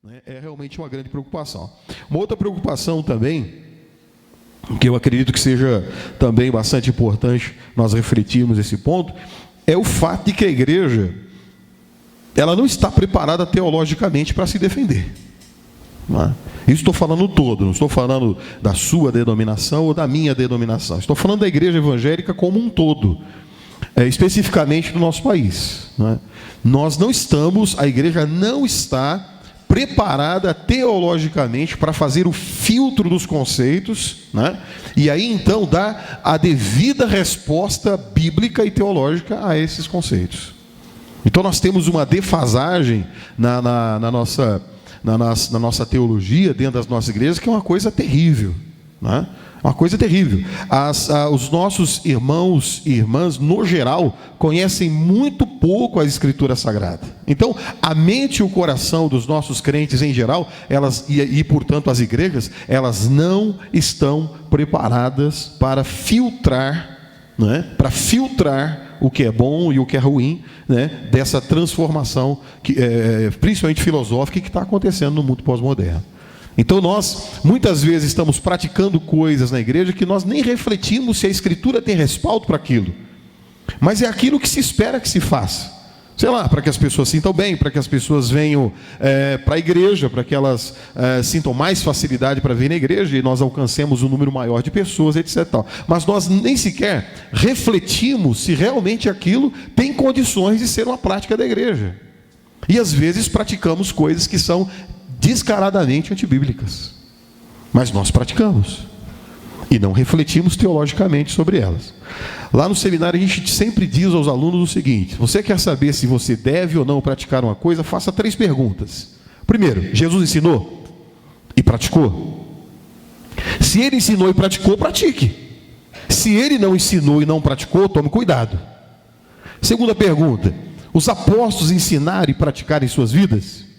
né? É realmente uma grande preocupação. Uma outra preocupação também, que eu acredito que seja também bastante importante nós refletirmos esse ponto, é o fato de que a igreja, ela não está preparada teologicamente para se defender. Não é? Isso estou falando todo, não estou falando da sua denominação ou da minha denominação. Estou falando da igreja evangélica como um todo, especificamente no nosso país. Não é? Nós não estamos, a igreja não está preparada teologicamente para fazer o filtro dos conceitos, né? E aí então dar a devida resposta bíblica e teológica a esses conceitos. Então nós temos uma defasagem na nossa teologia, dentro das nossas igrejas, que é uma coisa terrível, né? Uma coisa terrível. Os nossos irmãos e irmãs, no geral, conhecem muito pouco a Escritura Sagrada. Então, a mente e o coração dos nossos crentes em geral, portanto as igrejas, elas não estão preparadas para filtrar, né? Para filtrar o que é bom e o que é ruim, né? Dessa transformação, principalmente filosófica, que está acontecendo no mundo pós-moderno. Então nós, muitas vezes, estamos praticando coisas na igreja que nós nem refletimos se a Escritura tem respaldo para aquilo. Mas é aquilo que se espera que se faça. Sei lá, para que as pessoas sintam bem, para que as pessoas venham para a igreja, para que elas sintam mais facilidade para vir na igreja e nós alcancemos um número maior de pessoas, etc. Mas nós nem sequer refletimos se realmente aquilo tem condições de ser uma prática da igreja. E às vezes praticamos coisas que são descaradamente antibíblicas, mas nós praticamos e não refletimos teologicamente sobre elas. Lá no seminário a gente sempre diz aos alunos o seguinte: você quer saber se você deve ou não praticar uma coisa, faça 3 perguntas. Primeiro, Jesus ensinou e praticou? Se ele ensinou e praticou, pratique. Se ele não ensinou e não praticou, tome cuidado. Segunda pergunta: os apóstolos ensinaram e praticaram em suas vidas?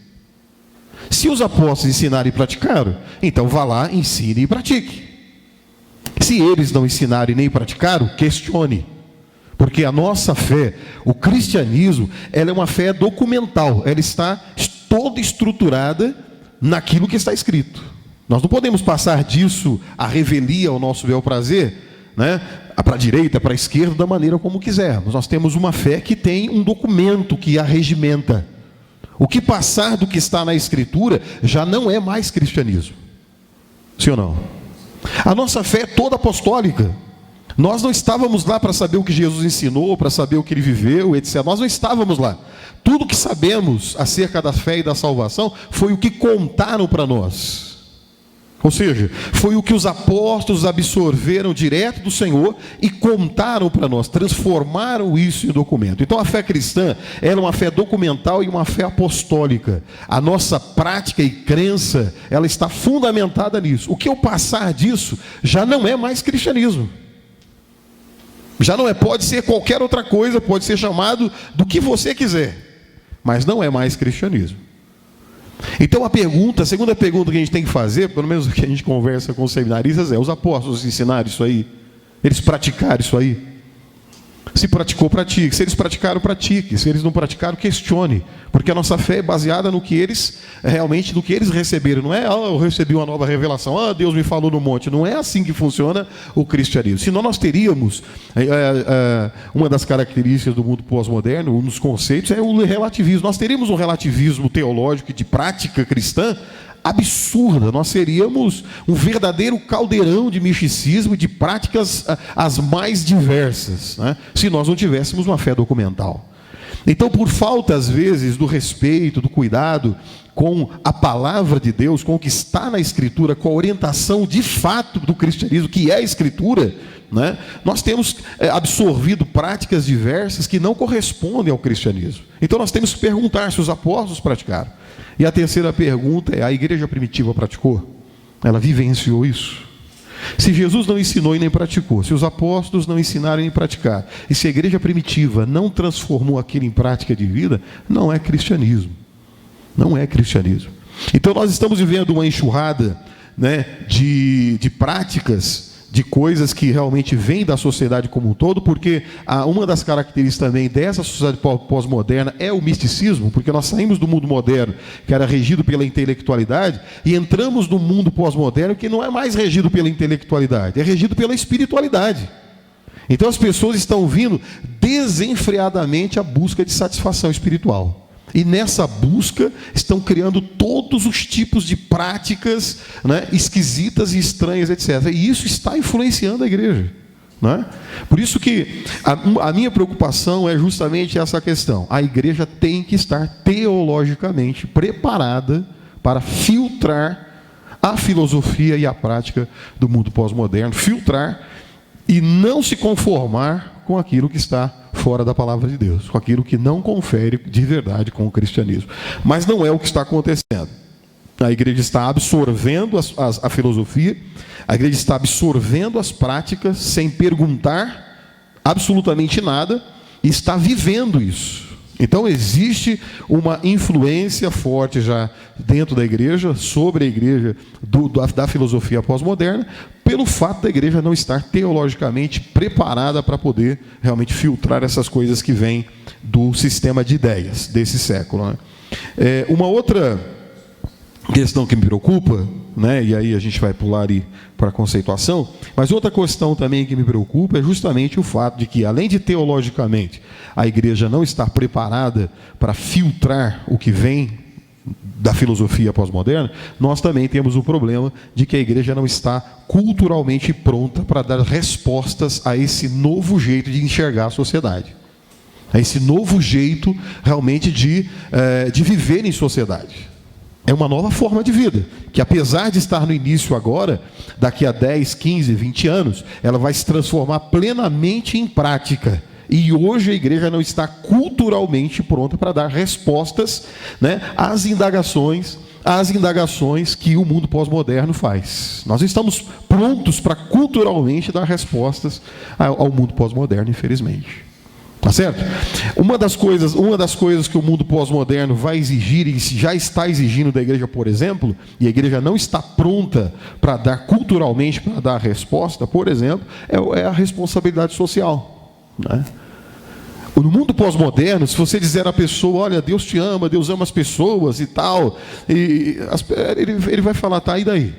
Se os apóstolos ensinaram e praticaram, então vá lá, ensine e pratique. Se eles não ensinaram e nem praticaram, questione. Porque a nossa fé, o cristianismo, ela é uma fé documental. Ela está toda estruturada naquilo que está escrito. Nós não podemos passar disso à revelia, ao nosso bel prazer, né? Para a direita, para a esquerda, da maneira como quisermos. Nós temos uma fé que tem um documento que a regimenta. O que passar do que está na Escritura já não é mais cristianismo. Sim ou não? A nossa fé é toda apostólica. Nós não estávamos lá para saber o que Jesus ensinou, para saber o que ele viveu, etc. Nós não estávamos lá. Tudo que sabemos acerca da fé e da salvação foi o que contaram para nós. Ou seja, foi o que os apóstolos absorveram direto do Senhor e contaram para nós, transformaram isso em documento. Então a fé cristã é uma fé documental e uma fé apostólica. A nossa prática e crença, ela está fundamentada nisso. O que eu passar disso já não é mais cristianismo. Já não é, pode ser qualquer outra coisa, pode ser chamado do que você quiser, mas não é mais cristianismo. Então a segunda pergunta que a gente tem que fazer, pelo menos o que a gente conversa com os seminaristas, os apóstolos ensinaram isso aí? Eles praticaram isso aí? Se praticou, pratique. Se eles praticaram, pratique. Se eles não praticaram, questione. Porque a nossa fé é baseada no que eles receberam. Não é, eu recebi uma nova revelação, Deus me falou no monte. Não é assim que funciona o cristianismo. Senão nós teríamos, uma das características do mundo pós-moderno, um dos conceitos, é o relativismo. Nós teríamos um relativismo teológico e de prática cristã absurda. Nós seríamos um verdadeiro caldeirão de misticismo e de práticas as mais diversas, né? Se nós não tivéssemos uma fé documental. Então, por falta às vezes do respeito, do cuidado com a palavra de Deus, com o que está na Escritura, com a orientação de fato do cristianismo, que é a Escritura, né? Nós temos absorvido práticas diversas que não correspondem ao cristianismo. Então nós temos que perguntar se os apóstolos praticaram. E a terceira pergunta é: a igreja primitiva praticou? Ela vivenciou isso? Se Jesus não ensinou e nem praticou, se os apóstolos não ensinaram e nem praticaram, e se a igreja primitiva não transformou aquilo em prática de vida, não é cristianismo. Não é cristianismo. Então nós estamos vivendo uma enxurrada, né, de práticas de coisas que realmente vêm da sociedade como um todo, porque uma das características também dessa sociedade pós-moderna é o misticismo, porque nós saímos do mundo moderno, que era regido pela intelectualidade, e entramos no mundo pós-moderno, que não é mais regido pela intelectualidade, é regido pela espiritualidade. Então as pessoas estão vindo desenfreadamente à busca de satisfação espiritual. E nessa busca estão criando todos os tipos de práticas, né, esquisitas e estranhas, etc. E isso está influenciando a igreja. Né? Por isso que a minha preocupação é justamente essa questão. A igreja tem que estar teologicamente preparada para filtrar a filosofia e a prática do mundo pós-moderno. Filtrar e não se conformar com aquilo que está fora da palavra de Deus, com aquilo que não confere de verdade com o cristianismo. Mas não é o que está acontecendo. A igreja está absorvendo a filosofia, a igreja está absorvendo as práticas sem perguntar absolutamente nada e está vivendo isso. Então existe uma influência forte já dentro da igreja, sobre a igreja da filosofia pós-moderna, pelo fato da igreja não estar teologicamente preparada para poder realmente filtrar essas coisas que vêm do sistema de ideias desse século. Né? Uma outra questão que me preocupa, né, e aí a gente vai pular ali para a conceituação, mas outra questão também que me preocupa é justamente o fato de que, além de teologicamente a igreja não estar preparada para filtrar o que vem da filosofia pós-moderna, nós também temos o problema de que a igreja não está culturalmente pronta para dar respostas a esse novo jeito de enxergar a sociedade, a esse novo jeito realmente de viver em sociedade. É uma nova forma de vida, que apesar de estar no início agora, daqui a 10, 15, 20 anos, ela vai se transformar plenamente em prática. E hoje a igreja não está culturalmente pronta para dar respostas, né, às indagações que o mundo pós-moderno faz. Nós estamos prontos para culturalmente dar respostas ao mundo pós-moderno, infelizmente. Tá certo? Uma das coisas que o mundo pós-moderno vai exigir, e já está exigindo da igreja, por exemplo, e a igreja não está pronta para dar culturalmente, para dar a resposta, por exemplo, é a responsabilidade social. Né? No mundo pós-moderno, se você dizer à pessoa, olha, Deus te ama, Deus ama as pessoas e tal, ele vai falar, tá, e daí?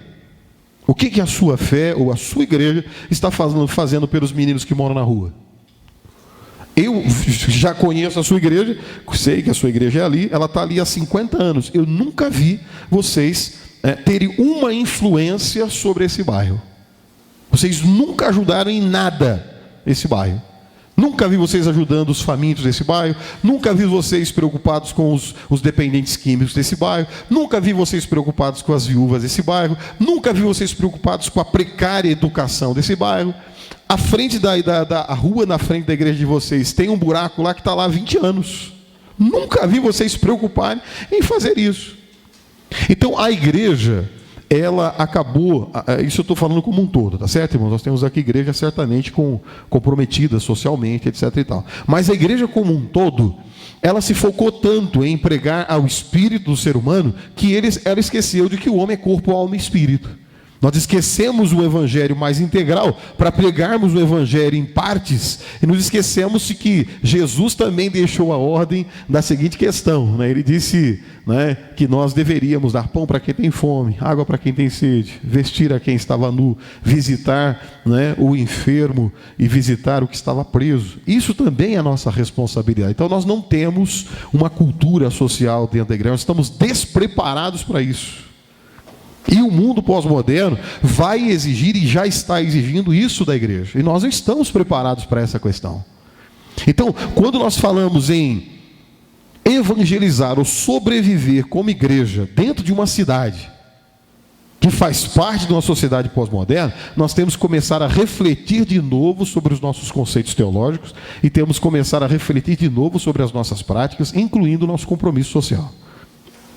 O que a sua fé ou a sua igreja está fazendo pelos meninos que moram na rua? Eu já conheço a sua igreja, sei que a sua igreja é ali, ela está ali há 50 anos. Eu nunca vi vocês terem uma influência sobre esse bairro. Vocês nunca ajudaram em nada esse bairro. Nunca vi vocês ajudando os famintos desse bairro. Nunca vi vocês preocupados com os dependentes químicos desse bairro. Nunca vi vocês preocupados com as viúvas desse bairro. Nunca vi vocês preocupados com a precária educação desse bairro. A frente a rua na frente da igreja de vocês tem um buraco lá que está lá há 20 anos. Nunca vi vocês se preocuparem em fazer isso. Então a igreja, ela acabou, isso eu estou falando como um todo, tá certo, irmãos? Nós temos aqui igreja certamente comprometida socialmente, etc. e tal. Mas a igreja como um todo, ela se focou tanto em pregar ao espírito do ser humano, que ela esqueceu de que o homem é corpo, alma e espírito. Nós esquecemos o evangelho mais integral para pregarmos o evangelho em partes, e nos esquecemos de que Jesus também deixou a ordem da seguinte questão, né? Ele disse, né, que nós deveríamos dar pão para quem tem fome, água para quem tem sede, vestir a quem estava nu, visitar, né, o enfermo e visitar o que estava preso. Isso também é a nossa responsabilidade. Então nós não temos uma cultura social dentro da igreja, nós estamos despreparados para isso. E o mundo pós-moderno vai exigir e já está exigindo isso da igreja. E nós não estamos preparados para essa questão. Então, quando nós falamos em evangelizar ou sobreviver como igreja dentro de uma cidade que faz parte de uma sociedade pós-moderna, nós temos que começar a refletir de novo sobre os nossos conceitos teológicos e temos que começar a refletir de novo sobre as nossas práticas, incluindo o nosso compromisso social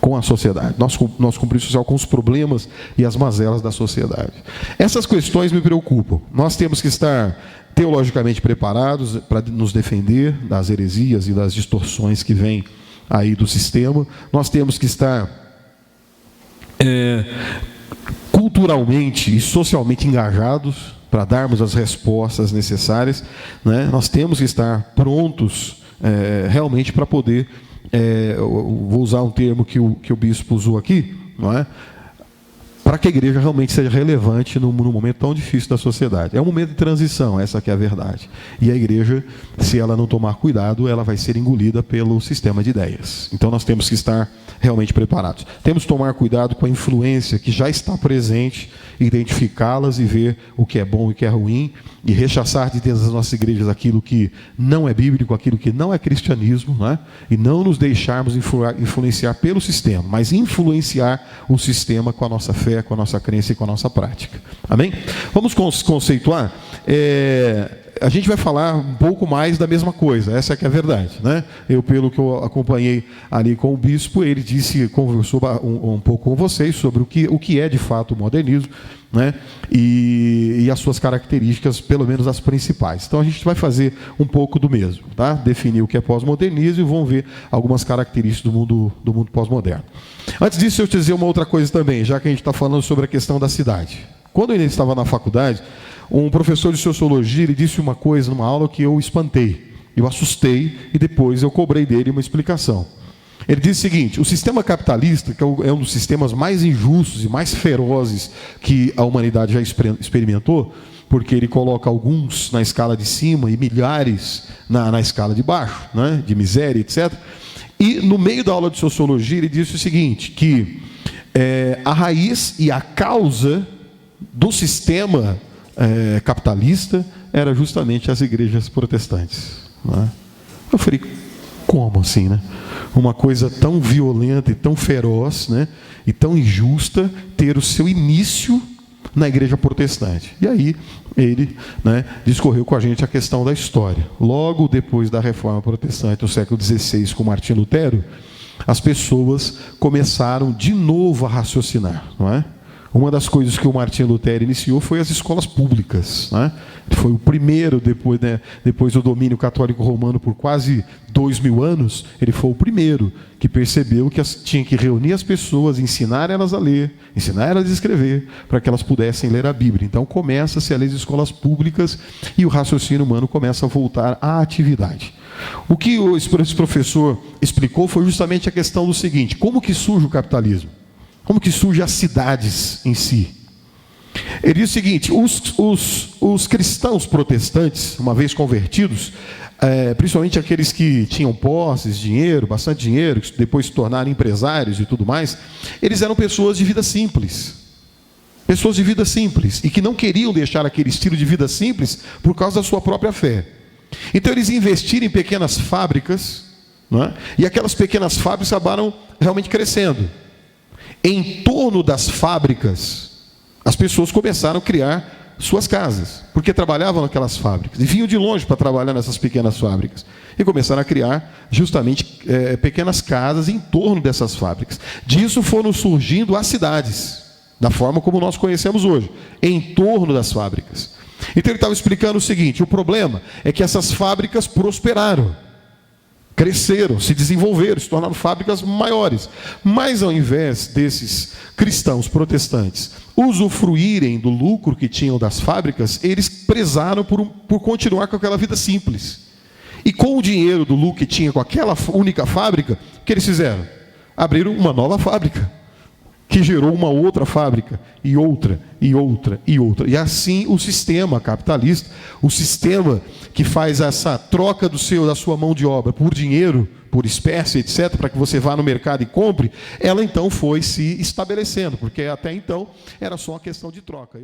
com a sociedade, nosso compromisso social com os problemas e as mazelas da sociedade. Essas questões me preocupam. Nós temos que estar teologicamente preparados para nos defender das heresias e das distorções que vêm aí do sistema. Nós temos que estar culturalmente e socialmente engajados, para darmos as respostas necessárias, né? Nós temos que estar prontos realmente para poder, vou usar um termo que o bispo usou aqui, não é? Para que a igreja realmente seja relevante no momento tão difícil da sociedade. É um momento de transição, essa que é a verdade. E a igreja, se ela não tomar cuidado, ela vai ser engolida pelo sistema de ideias. Então nós temos que estar realmente preparados. Temos que tomar cuidado com a influência que já está presente, identificá-las e ver o que é bom e o que é ruim, e rechaçar de dentro das nossas igrejas aquilo que não é bíblico, aquilo que não é cristianismo, né? E não nos deixarmos influenciar pelo sistema, mas influenciar o sistema com a nossa fé, com a nossa crença e com a nossa prática. Amém? Vamos conceituar. A gente vai falar um pouco mais da mesma coisa, essa é que é a verdade, né? Pelo que eu acompanhei ali com o bispo, ele conversou um pouco com vocês sobre o que é de fato o modernismo, né? E as suas características, pelo menos as principais. Então a gente vai fazer um pouco do mesmo, tá? Definir o que é pós-modernismo e vamos ver algumas características do mundo pós-moderno. Antes disso, eu te dizer uma outra coisa também, já que a gente está falando sobre a questão da cidade. Quando eu ainda estava na faculdade, um professor de sociologia, ele disse uma coisa numa aula que eu espantei, eu assustei e depois eu cobrei dele uma explicação. Ele disse o seguinte: o sistema capitalista, que é um dos sistemas mais injustos e mais ferozes que a humanidade já experimentou, porque ele coloca alguns na escala de cima e milhares na escala de baixo, né, de miséria, etc. E no meio da aula de sociologia ele disse o seguinte, que a raiz e a causa do sistema capitalista era justamente as igrejas protestantes, né? Eu falei, como assim, né? Uma coisa tão violenta e tão feroz, né, e tão injusta ter o seu início na igreja protestante. E aí ele, né, discorreu com a gente a questão da história. Logo depois da reforma protestante no século XVI com Martinho Lutero, as pessoas começaram de novo a raciocinar, não é? Uma das coisas que o Martinho Lutero iniciou foi as escolas públicas, né? Ele foi o primeiro, depois do domínio católico romano por quase 2000 anos, ele foi o primeiro que percebeu que tinha que reunir as pessoas, ensinar elas a ler, ensinar elas a escrever, para que elas pudessem ler a Bíblia. Então começa-se a ler as escolas públicas e o raciocínio humano começa a voltar à atividade. O que esse professor explicou foi justamente a questão do seguinte: como que surge o capitalismo? Como que surgem as cidades em si? Ele diz o seguinte: os cristãos protestantes, uma vez convertidos, principalmente aqueles que tinham posses, dinheiro, bastante dinheiro, que depois se tornaram empresários e tudo mais, eles eram pessoas de vida simples. Pessoas de vida simples, e que não queriam deixar aquele estilo de vida simples por causa da sua própria fé. Então eles investiram em pequenas fábricas, não é? E aquelas pequenas fábricas acabaram realmente crescendo. Em torno das fábricas, as pessoas começaram a criar suas casas, porque trabalhavam naquelas fábricas, e vinham de longe para trabalhar nessas pequenas fábricas, e começaram a criar justamente pequenas casas em torno dessas fábricas. Disso foram surgindo as cidades, da forma como nós conhecemos hoje, em torno das fábricas. Então ele estava explicando o seguinte: o problema é que essas fábricas prosperaram, cresceram, se desenvolveram, se tornaram fábricas maiores. Mas ao invés desses cristãos protestantes usufruírem do lucro que tinham das fábricas, eles prezaram por continuar com aquela vida simples. E com o dinheiro do lucro que tinha com aquela única fábrica, o que eles fizeram? Abriram uma nova fábrica, que gerou uma outra fábrica, e outra, e outra, e outra. E assim o sistema capitalista, o sistema que faz essa troca da sua mão de obra por dinheiro, por espécie, etc., para que você vá no mercado e compre, ela então foi se estabelecendo, porque até então era só uma questão de troca.